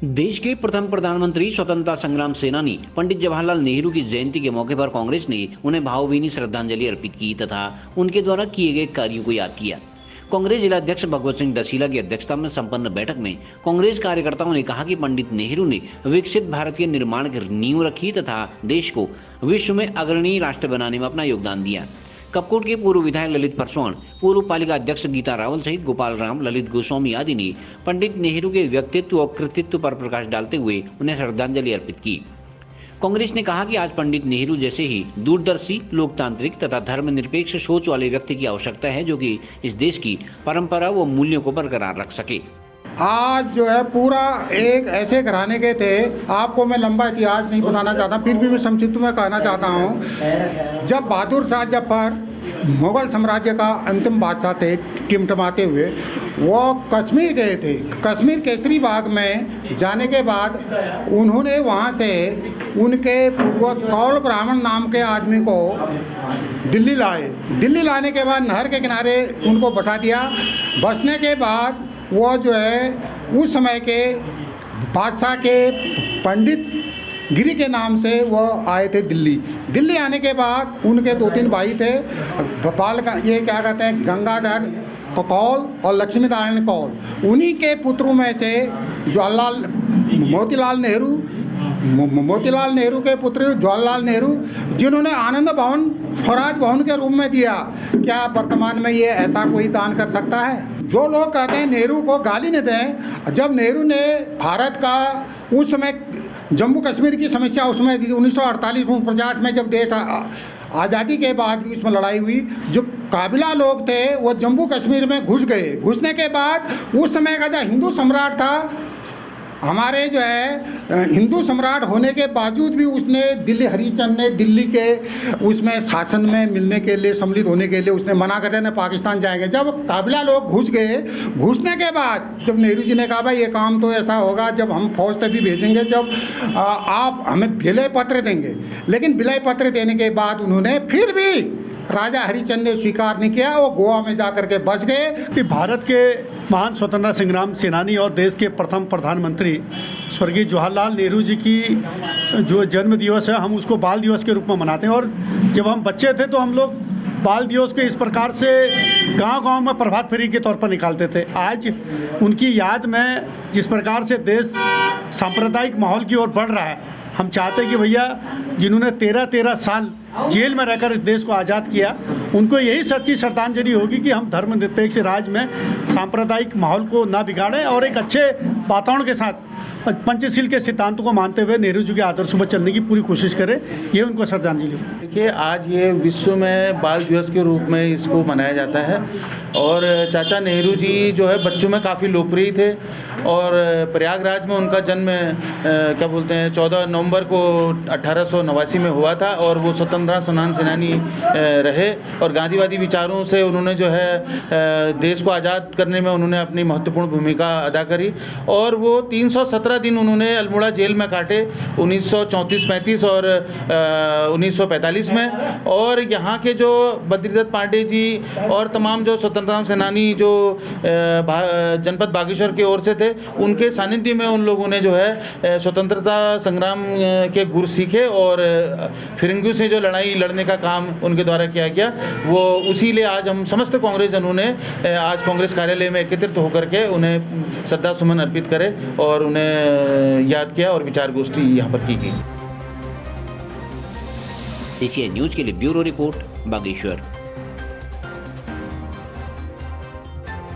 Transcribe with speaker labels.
Speaker 1: देश के प्रथम प्रधानमंत्री स्वतंत्रता संग्राम सेनानी पंडित जवाहरलाल नेहरू की जयंती के मौके पर कांग्रेस ने उन्हें भावभीनी श्रद्धांजलि अर्पित की तथा उनके द्वारा किए गए कार्यों को याद किया। कांग्रेस जिला अध्यक्ष भगवत सिंह डसीला की अध्यक्षता में संपन्न बैठक में कांग्रेस कार्यकर्ताओं ने कहा कि पंडित नेहरू ने विकसित भारत के निर्माण की नींव रखी तथा देश को विश्व में अग्रणी राष्ट्र बनाने में अपना योगदान दिया। कपकोट के पूर्व विधायक ललित पासवान, पूर्व पालिका अध्यक्ष गीता रावल सहित गोपाल राम, ललित गोस्वामी आदि ने पंडित नेहरू के व्यक्तित्व और कृतित्व पर प्रकाश डालते हुए उन्हें श्रद्धांजलि अर्पित की। कांग्रेस ने कहा कि आज पंडित नेहरू जैसे ही दूरदर्शी, लोकतांत्रिक तथा धर्मनिरपेक्ष सोच वाले व्यक्ति की आवश्यकता है जो कि इस देश की परंपरा व मूल्यों को बरकरार रख सके।
Speaker 2: आज जो है पूरा एक ऐसे घराने के थे, आपको मैं लंबा इतिहास नहीं बताना चाहता, फिर भी मैं संक्षिप्त में कहना चाहता हूँ। जब बहादुर शाह जफर मुगल साम्राज्य का अंतिम बादशाह थे, टिमटमाते हुए, वो कश्मीर गए थे। कश्मीर केसरी बाग में जाने के बाद उन्होंने वहाँ से उनके पूर्वज कौल ब्राह्मण नाम के आदमी को दिल्ली लाए। दिल्ली लाने के बाद नहर के किनारे उनको बसा दिया। बसने के बाद वो जो है उस समय के बादशाह के पंडित गिरी के नाम से वो आए थे दिल्ली। दिल्ली आने के बाद उनके 2-3 भाई थे, भोपाल का ये क्या कहते हैं, गंगाधर कौल और लक्ष्मी नारायण कौल। उन्हीं के पुत्रों में से मोतीलाल नेहरू के पुत्र जवाहरलाल नेहरू, जिन्होंने आनंद भवन स्वराज भवन के रूप में दिया। क्या वर्तमान में ये ऐसा कोई दान कर सकता है? जो लोग कहते हैं नेहरू को गाली न दें, जब नेहरू ने भारत का उस समय जम्मू कश्मीर की समस्या उसमें 1948-49 में जब देश आज़ादी के बाद भी उसमें लड़ाई हुई, जो काबिला लोग थे वो जम्मू कश्मीर में घुस गए। घुसने के बाद उस समय का जो हिंदू सम्राट था, हमारे जो है हिंदू सम्राट होने के बावजूद भी उसने हरिचंद ने दिल्ली के उसमें शासन में मिलने के लिए, सम्मिलित होने के लिए उसने मना कर दिया, न पाकिस्तान जाएंगे। जब काबिला लोग घुस गए, घुसने के बाद जब नेहरू जी ने कहा भाई ये काम तो ऐसा होगा जब हम फौज तक भी भेजेंगे, जब आप हमें विलय पत्र देंगे। लेकिन विलय पत्र देने के बाद उन्होंने फिर भी राजा हरिचंद ने स्वीकार नहीं किया, वो गोवा में जाकर के बस गए।
Speaker 3: कि भारत के महान स्वतंत्रता संग्राम सेनानी और देश के प्रथम प्रधानमंत्री स्वर्गीय जवाहरलाल नेहरू जी की जो जन्म दिवस है, हम उसको बाल दिवस के रूप में मनाते हैं। और जब हम बच्चे थे तो हम लोग बाल दिवस के इस प्रकार से गांव-गांव में प्रभात फेरी के तौर पर निकालते थे। आज उनकी याद में जिस प्रकार से देश सांप्रदायिक माहौल की ओर बढ़ रहा है, हम चाहते हैं कि भैया जिन्होंने 13 साल जेल में रहकर इस देश को आज़ाद किया, उनको यही सच्ची श्रद्धांजलि होगी कि हम धर्मनिरपेक्ष राज्य में सांप्रदायिक माहौल को ना बिगाड़ें और एक अच्छे वातावरण के साथ पंचशील के सिद्धांतों को मानते हुए नेहरू जी के आदर्शों पर चलने की पूरी कोशिश करें। ये उनको श्रद्धांजलि होगी।
Speaker 4: देखिए, आज ये विश्व में बाल दिवस के रूप में इसको मनाया जाता है और चाचा नेहरू जी जो है बच्चों में काफ़ी लोकप्रिय थे और प्रयागराज में उनका जन्म 14 नवंबर को 1889 में हुआ था और वो स्वतंत्रता संग्राम सेनानी रहे और गांधीवादी विचारों से उन्होंने जो है देश को आज़ाद करने में उन्होंने अपनी महत्वपूर्ण भूमिका अदा करी और वो 317 दिन उन्होंने अल्मोड़ा जेल में काटे 1934-35 और 1945 में। और यहाँ के जो बद्रीदत्त पांडे जी और तमाम जो स्वतंत्रता सेनानी जो जनपद बागेश्वर की ओर से थे, उनके सानिध्य में उन लोगों ने जो है स्वतंत्रता संग्राम के गुर सीखे और फिरंगियों से जो लड़ाई लड़ने का काम उनके द्वारा किया गया, वो उसी लिए आज हम समस्त कांग्रेस जनों ने आज कांग्रेस कार्यालय में एकत्रित होकर के उन्हें श्रद्धा सुमन अर्पित करे और उन्हें याद किया और विचार गोष्ठी यहाँ पर की गई।
Speaker 1: एशिया न्यूज के लिए ब्यूरो रिपोर्ट, बागेश्वर।